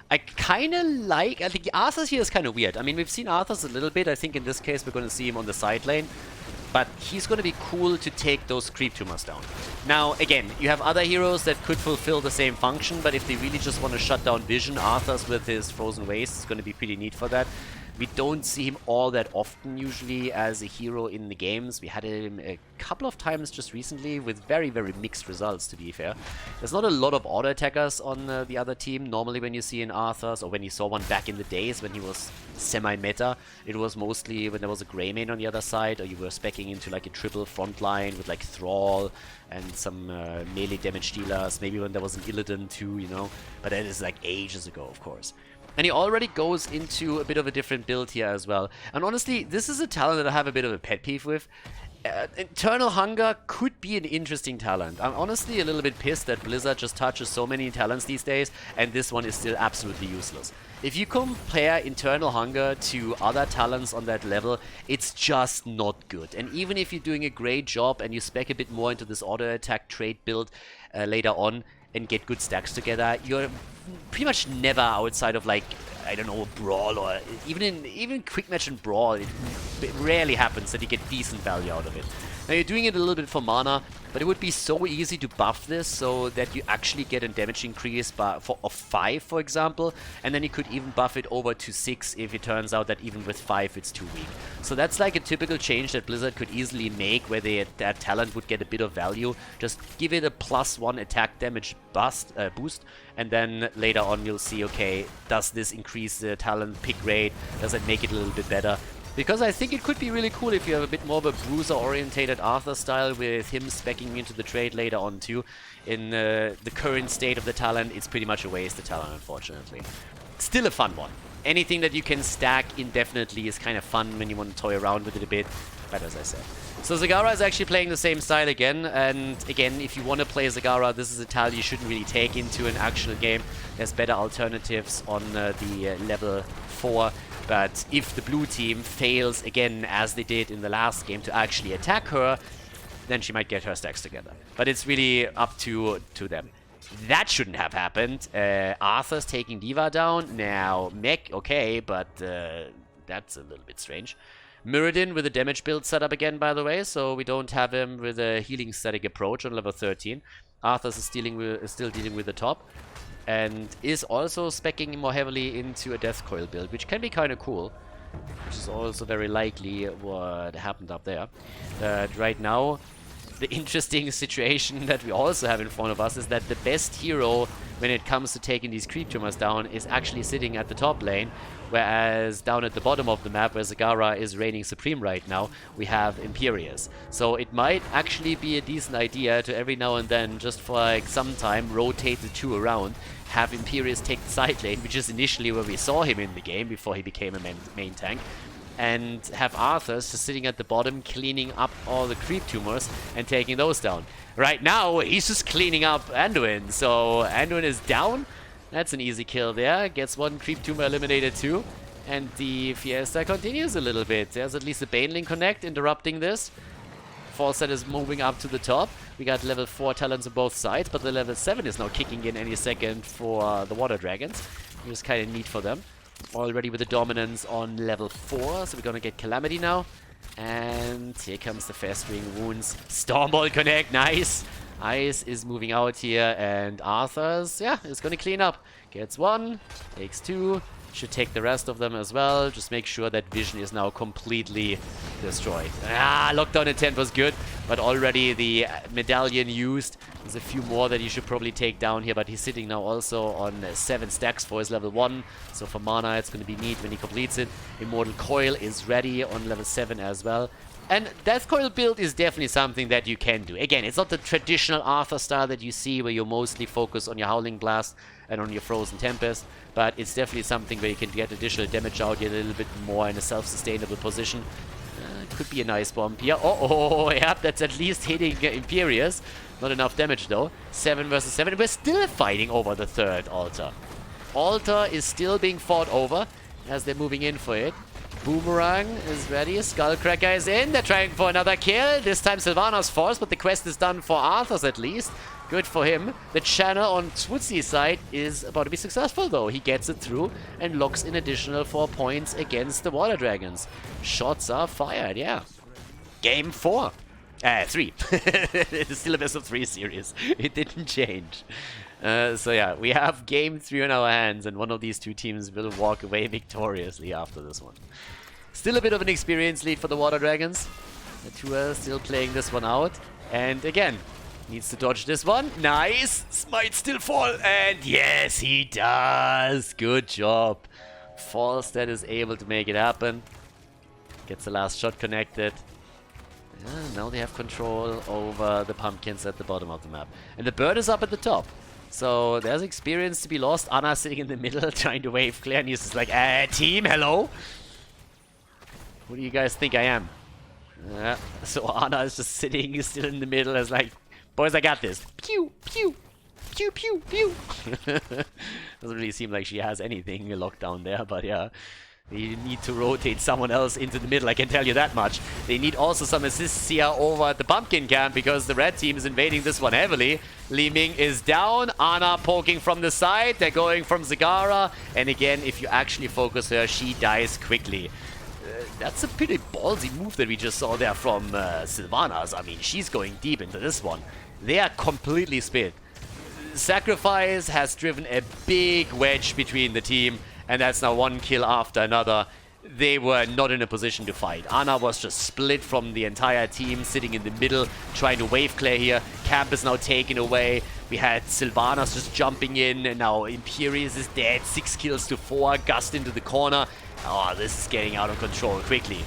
A: I kind of like... I think Arthas here is kind of weird. I mean, we've seen Arthas a little bit. I think in this case we're going to see him on the side lane. But he's going to be cool to take those creep tumors down. Now, again, you have other heroes that could fulfill the same function, but if they really just want to shut down Vision, Arthas with his Frozen Waste is going to be pretty neat for that. We don't see him all that often usually as a hero in the games. We had him a couple of times just recently with very, very mixed results, to be fair. There's not a lot of auto attackers on the other team. Normally when you see an Arthas, or when you saw one back in the days when he was semi-meta, it was mostly when there was a Greymane on the other side, or you were speccing into like a triple frontline with like Thrall and some melee damage dealers. Maybe when there was an Illidan too, you know. But that is like ages ago, of course. And he already goes into a bit of a different build here as well. And honestly, this is a talent that I have a bit of a pet peeve with. Eternal Hunger could be an interesting talent. I'm honestly a little bit pissed that Blizzard just touches so many talents these days, and this one is still absolutely useless. If you compare Eternal Hunger to other talents on that level, it's just not good. And even if you're doing a great job and you spec a bit more into this auto attack trait build later on, and get good stacks together, you're pretty much never outside of like, I don't know, Brawl, or even Quick Match and Brawl, it rarely happens that you get decent value out of it. Now you're doing it a little bit for mana, but it would be so easy to buff this so that you actually get a damage increase of 5, for example, and then you could even buff it over to 6 if it turns out that even with 5 it's too weak. So that's like a typical change that Blizzard could easily make, where that talent would get a bit of value. Just give it a +1 attack damage boost, and then later on you'll see, okay, does this increase the talent pick rate? Does it make it a little bit better? Because I think it could be really cool if you have a bit more of a bruiser-orientated Arthur style with him speccing into the trade later on too. In the current state of the talent, it's pretty much a waste of talent, unfortunately. Still a fun one. Anything that you can stack indefinitely is kind of fun when you want to toy around with it a bit, but as I said. So Zagara is actually playing the same style again, and again, if you want to play Zagara, this is a tile you shouldn't really take into an actual game. There's better alternatives on the level 4. But if the blue team fails again, as they did in the last game, to actually attack her, then she might get her stacks together. But it's really up to them. That shouldn't have happened. Arthur's taking D.Va down. Now, Mech, okay, but that's a little bit strange. Muradin with a damage build setup again, by the way, so we don't have him with a healing static approach on level 13. Arthur's is still dealing with the top. And is also speccing more heavily into a Death Coil build, which can be kind of cool. Which is also very likely what happened up there. Right now, the interesting situation that we also have in front of us is that the best hero when it comes to taking these creep tumors down is actually sitting at the top lane, whereas down at the bottom of the map, where Zagara is reigning supreme right now, we have Imperius. So it might actually be a decent idea to every now and then, just for like some time, rotate the two around, have Imperius take the side lane, which is initially where we saw him in the game before he became a main tank, and have Arthur just sitting at the bottom cleaning up all the creep tumors and taking those down. Right now, he's just cleaning up Anduin, so Anduin is down. That's an easy kill there. Gets one creep tumor eliminated too. And the Fiesta continues a little bit. There's at least a Baneling connect interrupting this. Falset is moving up to the top. We got level 4 talents on both sides, but the level 7 is now kicking in any second for the Water Dragons, which is kind of neat for them. Already with the dominance on level 4, so we're gonna get Calamity now. And here comes the Festering Wounds. Stormball connect, nice! Ice is moving out here, and Arthur's, yeah, is gonna clean up. Gets 1, takes 2, should take the rest of them as well. Just make sure that Vision is now completely destroyed. Lockdown intent was good, but already the medallion used. There's a few more that you should probably take down here, but he's sitting now also on 7 stacks for his level 1. So for mana, it's going to be neat when he completes it. Immortal Coil is ready on level 7 as well. And Death Coil build is definitely something that you can do. Again, it's not the traditional Arthur style that you see, where you mostly focus on your Howling Blast and on your Frozen Tempest, but it's definitely something where you can get additional damage out here a little bit more in a self-sustainable position. Could be a nice bomb here. Yep, that's at least hitting Imperius. Not enough damage though. 7 versus 7. We're still fighting over the third altar. Altar is still being fought over as they're moving in for it. Boomerang is ready. Skullcracker is in. They're trying for another kill. This time Sylvanas forced, but the quest is done for Arthur's at least. Good for him. The channel on Twootsie's side is about to be successful though. He gets it through and locks in additional 4 points against the Water Dragons. Shots are fired, yeah. Game 4. 3. It's still a best of 3 series. It didn't change. So yeah, we have game 3 in our hands, and one of these two teams will walk away victoriously after this one. Still a bit of an experience lead for the Water Dragons. The two are still playing this one out. And again, needs to dodge this one. Nice! Might still fall. And yes, he does! Good job. Falstead is able to make it happen. Gets the last shot connected. Now they have control over the pumpkins at the bottom of the map. And the bird is up at the top. So there's experience to be lost. Anna sitting in the middle trying to wave clear, and he's just like, team, hello? Who do you guys think I am? So Anna is just sitting still in the middle as like, boys, I got this. Pew, pew, pew, pew, pew. Doesn't really seem like she has anything locked down there, but yeah. They need to rotate someone else into the middle, I can tell you that much. They need also some assists here over at the pumpkin camp, because the red team is invading this one heavily. Li Ming is down, Ana poking from the side, they're going from Zagara, and again, if you actually focus her, she dies quickly. That's a pretty ballsy move that we just saw there from Sylvanas. I mean, she's going deep into this one. They are completely split. Sacrifice has driven a big wedge between the team, and that's now one kill after another. They were not in a position to fight. Ana was just split from the entire team, sitting in the middle, trying to wave clear here. Camp is now taken away. We had Sylvanas just jumping in, and now Imperius is dead. 6 kills to 4, Gust into the corner. Oh, this is getting out of control quickly.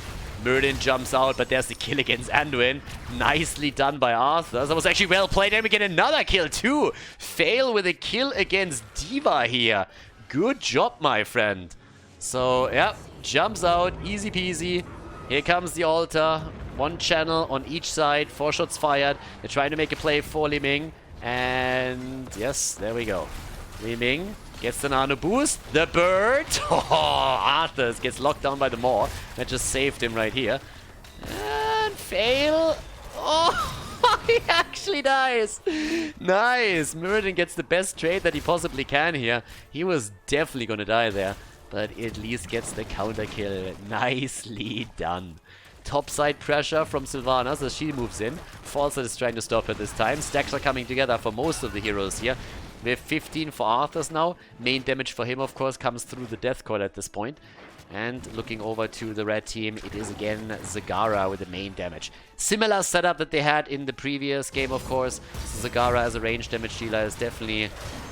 A: Myrddin jumps out, but there's the kill against Anduin. Nicely done by Arthur. That was actually well played, and we get another kill too. Fail with a kill against D.Va here. Good job, my friend. So, yeah, jumps out, easy peasy. Here comes the altar. 1 channel on each side, 4 shots fired. They're trying to make a play for Li Ming. And yes, there we go. Li Ming gets the nano boost. The bird. Oh, Arthur gets locked down by the Maw. That just saved him right here. And fail. Oh, he actually dies. Nice. Myrddin gets the best trade that he possibly can here. He was definitely going to die there, but at least gets the counter kill. Nicely done. Topside pressure from Sylvanas as she moves in. Falset is trying to stop her this time. Stacks are coming together for most of the heroes here. We have 15 for Arthur's now. Main damage for him, of course, comes through the Death Coil at this point. And looking over to the red team, it is again Zagara with the main damage. Similar setup that they had in the previous game, of course. So Zagara as a range damage dealer is definitely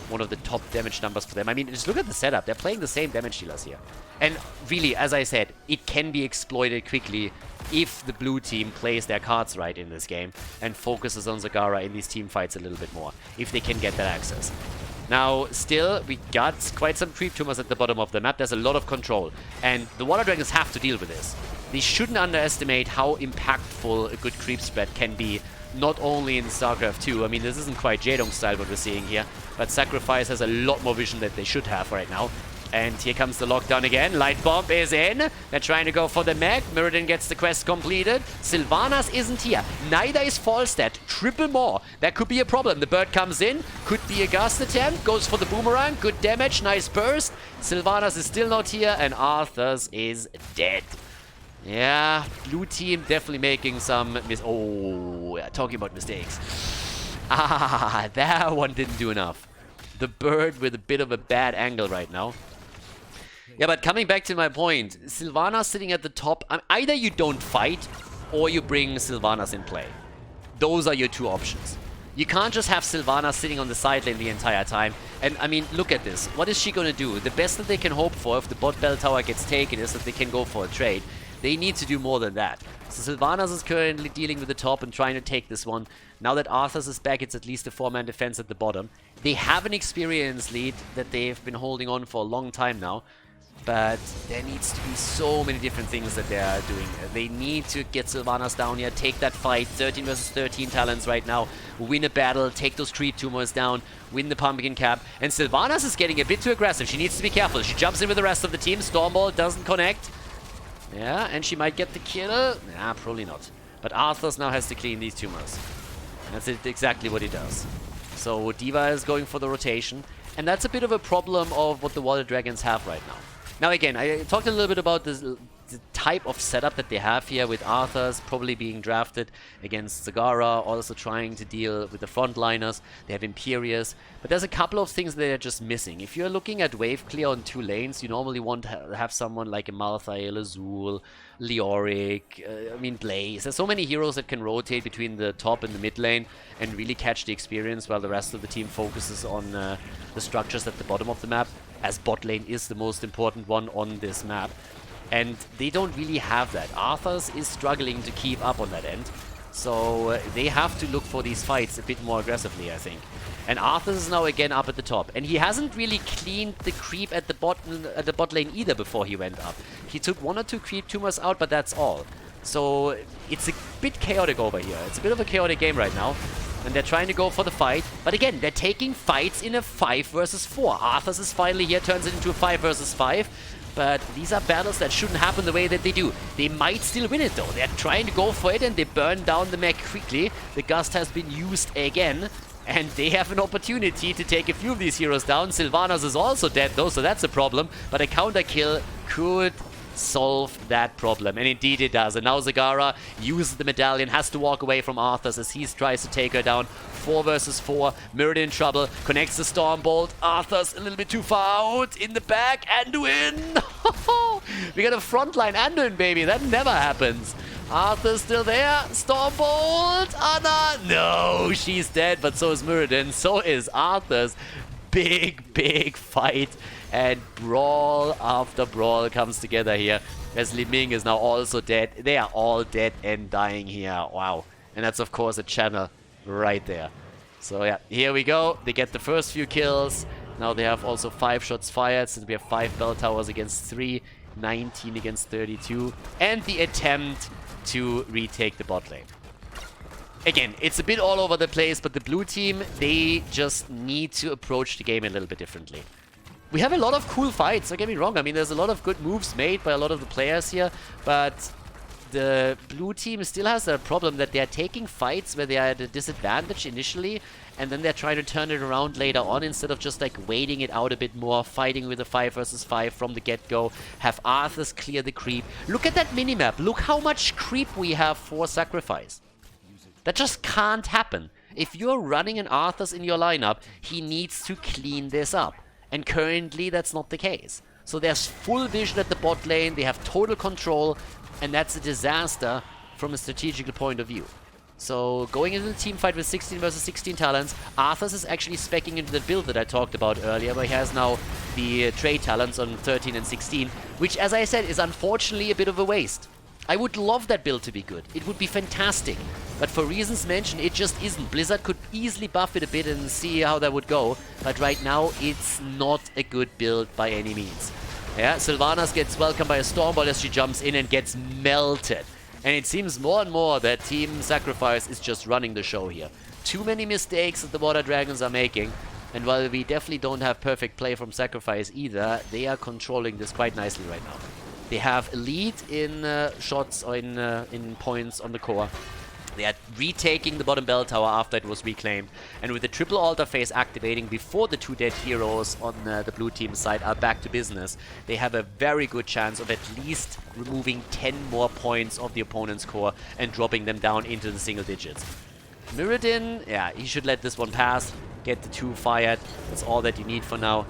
A: one of the top damage numbers for them. I mean, just look at the setup. They're playing the same damage dealers here. And really, as I said, it can be exploited quickly if the blue team plays their cards right in this game and focuses on Zagara in these team fights a little bit more, if they can get that access. Now, still, we got quite some creep tumors at the bottom of the map. There's a lot of control, and the Water Dragons have to deal with this. They shouldn't underestimate how impactful a good creep spread can be, not only in StarCraft 2. I mean, this isn't quite Jaedong style what we're seeing here, but Sacrifice has a lot more vision that they should have right now. And here comes the lockdown again. Light Bomb is in. They're trying to go for the mech. Myrddin gets the quest completed. Sylvanas isn't here. Neither is Falstad. Triple more. That could be a problem. The bird comes in. Could be a Gust attempt. Goes for the boomerang. Good damage. Nice burst. Sylvanas is still not here. And Arthur's is dead. Yeah, blue team definitely making some talking about mistakes. Ah, that one didn't do enough. The bird with a bit of a bad angle right now. Yeah, but coming back to my point, Sylvanas sitting at the top, either you don't fight or you bring Sylvanas in play. Those are your 2 options. You can't just have Sylvanas sitting on the side lane the entire time. And I mean, look at this. What is she going to do? The best that they can hope for if the bot bell tower gets taken is that they can go for a trade. They need to do more than that. So Sylvanas is currently dealing with the top and trying to take this one. Now that Arthur's is back, it's at least a 4-man defense at the bottom. They have an experienced lead that they've been holding on for a long time now. But there needs to be so many different things that they are doing. They need to get Sylvanas down here, take that fight, 13 versus 13 talents right now, win a battle, take those creep tumors down, win the pumpkin cap. And Sylvanas is getting a bit too aggressive. She needs to be careful. She jumps in with the rest of the team. Stormball doesn't connect. Yeah, and she might get the kill. Nah, probably not. But Arthur's now has to clean these tumors. That's exactly what he does. So D.Va is going for the rotation. And that's a bit of a problem of what the Water Dragons have right now. Now again, I talked a little bit about the type of setup that they have here with Arthur's probably being drafted against Zagara, also trying to deal with the frontliners. They have Imperius, but there's a couple of things that they're just missing. If you're looking at wave clear on 2 lanes, you normally want to have someone like a Malthael, Azul, Leoric, I mean Blaze. There's so many heroes that can rotate between the top and the mid lane and really catch the experience while the rest of the team focuses on the structures at the bottom of the map, as bot lane is the most important one on this map. And they don't really have that. Arthur's is struggling to keep up on that end. So they have to look for these fights a bit more aggressively, I think. And Arthur's is now again up at the top. And he hasn't really cleaned the creep at the bot lane either before he went up. He took 1 or 2 creep tumors out, but that's all. So it's a bit chaotic over here. It's a bit of a chaotic game right now. And they're trying to go for the fight. But again, they're taking fights in a 5 versus 4. Arthur's is finally here, turns it into a 5 versus 5. But these are battles that shouldn't happen the way that they do. They might still win it though. They're trying to go for it and they burn down the mech quickly. The Gust has been used again. And they have an opportunity to take a few of these heroes down. Sylvanas is also dead though, so that's a problem. But a counter kill could solve that problem. And indeed it does. And now Zagara uses the medallion, has to walk away from Arthas as he tries to take her down. 4 versus 4. Mirrored in trouble. Connects the Stormbolt. Arthas a little bit too far out. In the back. Anduin. We got a frontline Anduin, baby. That never happens. Arthur's still there. Stormbolt. Anna. No, she's dead. But so is Mirrodin. So is Arthur's. Big fight. And brawl after brawl comes together here. As Li Ming is now also dead. They are all dead and dying here. Wow. And that's, of course, a channel right there. So, yeah. Here we go. They get the first few kills. Now they have also 5 shots fired. Since we have 5 bell towers against 3. 19 against 32. And the attempt to retake the bot lane. Again, it's a bit all over the place, but the blue team, they just need to approach the game a little bit differently. We have a lot of cool fights, don't get me wrong. I mean, there's a lot of good moves made by a lot of the players here, but the blue team still has a problem that they're taking fights where they are at a disadvantage initially, and then they're trying to turn it around later on instead of just like waiting it out a bit more, fighting with a 5 versus 5 from the get-go, have Arthas clear the creep. Look at that minimap. Look how much creep we have for Sacrifice. That just can't happen. If you're running an Arthas in your lineup, he needs to clean this up. And currently, that's not the case. So there's full vision at the bot lane, they have total control, and that's a disaster from a strategical point of view. So going into the team fight with 16 versus 16 talents, Arthas is actually speccing into the build that I talked about earlier, where he has now the trade talents on 13 and 16, which, as I said, is unfortunately a bit of a waste. I would love that build to be good. It would be fantastic. But for reasons mentioned, it just isn't. Blizzard could easily buff it a bit and see how that would go. But right now, it's not a good build by any means. Yeah, Sylvanas gets welcomed by a Stormbolt as she jumps in and gets melted. And it seems more and more that Team Sacrifice is just running the show here. Too many mistakes that the Water Dragons are making. And while we definitely don't have perfect play from Sacrifice either, they are controlling this quite nicely right now. They have a lead in shots or in points on the core. They are retaking the bottom bell tower after it was reclaimed. And with the triple altar phase activating before the 2 dead heroes on the blue team side are back to business, they have a very good chance of at least removing 10 more points of the opponent's core and dropping them down into the single digits. Mirrodin, yeah, he should let this one pass, get the 2 fired. That's all that you need for now.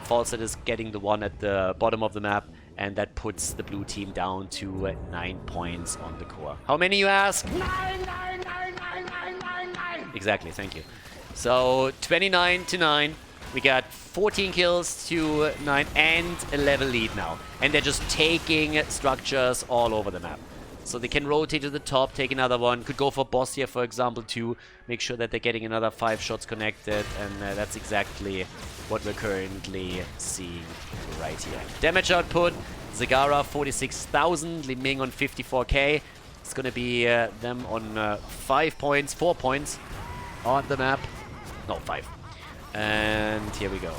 A: Falset is getting the 1 at the bottom of the map. And that puts the blue team down to 9 points on the core. How many, you ask? 9. Exactly, thank you. So 29 to 9. We got 14 kills to 9 and a level lead now. And they're just taking structures all over the map. So they can rotate to the top, take another one. Could go for boss here, for example, too. Make sure that they're getting another 5 shots connected. And that's exactly what we're currently seeing right here. Damage output, Zagara 46,000, Li Ming on 54k. It's going to be them on 4 points on the map. No, 5. And here we go.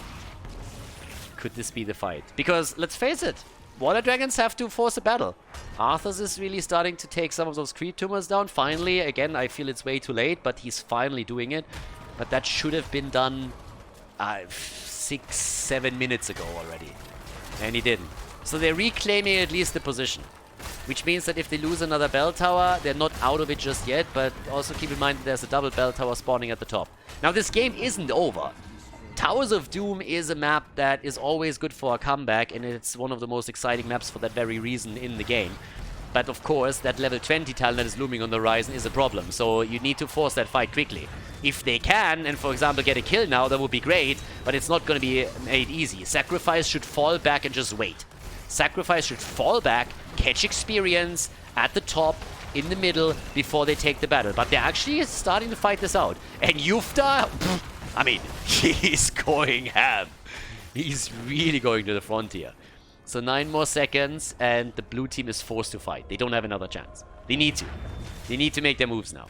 A: Could this be the fight? Because, let's face it, Water Dragons have to force a battle. Arthas is really starting to take some of those creep tumors down. Finally, again, I feel it's way too late, but he's finally doing it. But that should have been done 6-7 minutes ago already. And he didn't. So they're reclaiming at least the position. Which means that if they lose another bell tower, they're not out of it just yet. But also keep in mind that there's a double bell tower spawning at the top. Now this game isn't over. Towers of Doom is a map that is always good for a comeback, and it's one of the most exciting maps for that very reason in the game. But of course, that level 20 talent that is looming on the horizon is a problem, so you need to force that fight quickly. If they can, and for example get a kill now, that would be great, but it's not going to be made easy. Sacrifice should fall back and just wait. Sacrifice should fall back, catch experience at the top, in the middle, before they take the battle. But they're actually starting to fight this out. And Yufta, I mean, he's going ham. He's really going to the frontier. So 9 more seconds, and the blue team is forced to fight. They don't have another chance. They need to. They need to make their moves now.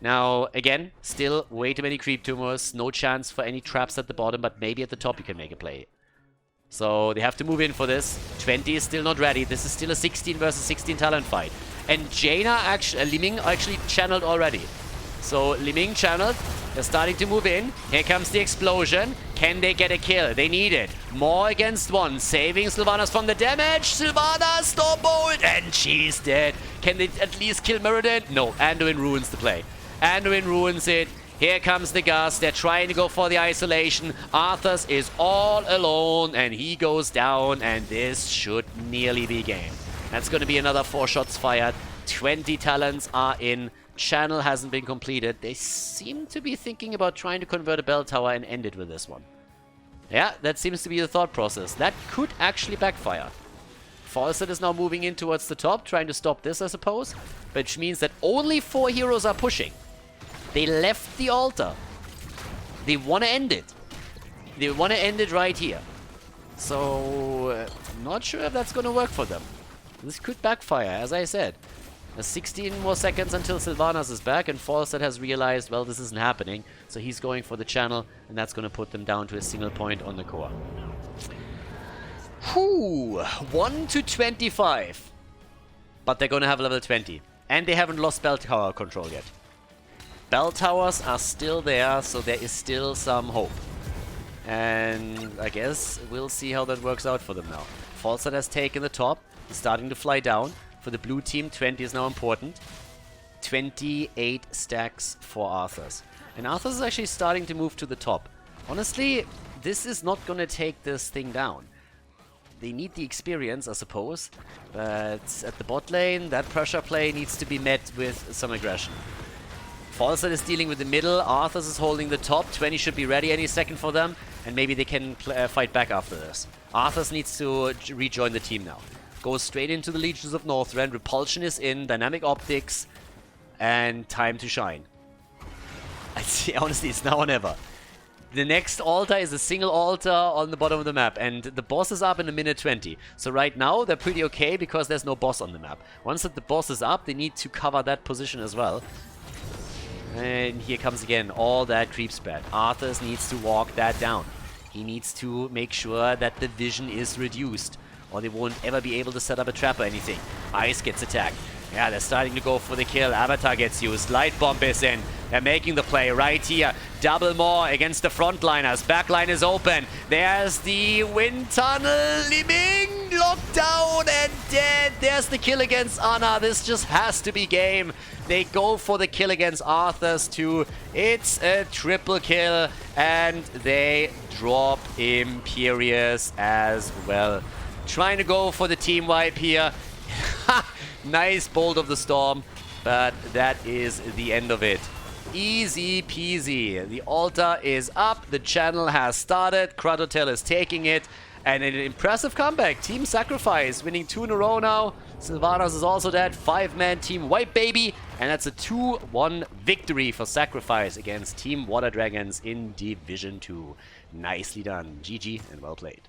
A: Now, again, still way too many creep tumors. No chance for any traps at the bottom, but maybe at the top you can make a play. So they have to move in for this. 20 is still not ready. This is still a 16 versus 16 talent fight. And Jaina actually, Li Ming actually channeled already. So Liming channeled. They're starting to move in. Here comes the explosion. Can they get a kill? They need it. More against one. Saving Sylvanas from the damage. Sylvanas, Stormbolt, and she's dead. Can they at least kill Mirrodin? No, Anduin ruins the play. Anduin ruins it. Here comes the Gus. They're trying to go for the isolation. Arthas is all alone, and he goes down, and this should nearly be game. That's going to be another 4 shots fired. 20 talents are in. Channel hasn't been completed. They seem to be thinking about trying to convert a bell tower and end it with this one. Yeah, that seems to be the thought process. That could actually backfire. Falset is now moving in towards the top, trying to stop this, I suppose. Which means that only 4 heroes are pushing. They left the altar. They want to end it. They want to end it right here. So, not sure if that's going to work for them. This could backfire, as I said. There's 16 more seconds until Sylvanas is back, and Falset has realized, well, this isn't happening. So he's going for the channel, and that's going to put them down to a single point on the core. Whew! 1 to 25. But they're going to have level 20. And they haven't lost bell tower control yet. Bell towers are still there, so there is still some hope. And I guess we'll see how that works out for them now. Falset has taken the top. He's starting to fly down. For the blue team, 20 is now important. 28 stacks for Arthas. And Arthas is actually starting to move to the top. Honestly, this is not going to take this thing down. They need the experience, I suppose. But at the bot lane, that pressure play needs to be met with some aggression. Falset is dealing with the middle. Arthas is holding the top. 20 should be ready any second for them. And maybe they can fight back after this. Arthas needs to rejoin the team now. Goes straight into the Legions of Northrend. Repulsion is in. Dynamic optics. And time to shine. Honestly, it's now or never. The next altar is a single altar on the bottom of the map. And the boss is up in a minute 20. So right now, they're pretty okay because there's no boss on the map. Once that the boss is up, they need to cover that position as well. And here comes again all that creep spread. Arthas needs to walk that down. He needs to make sure that the vision is reduced, or they won't ever be able to set up a trap or anything. Ice gets attacked. Yeah, they're starting to go for the kill. Avatar gets used. Light bomb is in. They're making the play right here. Double more against the frontliners. Backline is open. There's the wind tunnel. Liming locked down and dead. There's the kill against Ana. This just has to be game. They go for the kill against Arthas too. It's a triple kill. And they drop Imperius as well. Trying to go for the team wipe here. Nice Bolt of the Storm, but that is the end of it. Easy peasy. The altar is up, the channel has started, Kratotel is taking it, and an impressive comeback. Team Sacrifice winning 2 in a row now. Sylvanas is also dead. 5-man team wipe, baby. And that's a 2-1 victory for Sacrifice against Team Water Dragons in Division 2. Nicely done. GG and well played.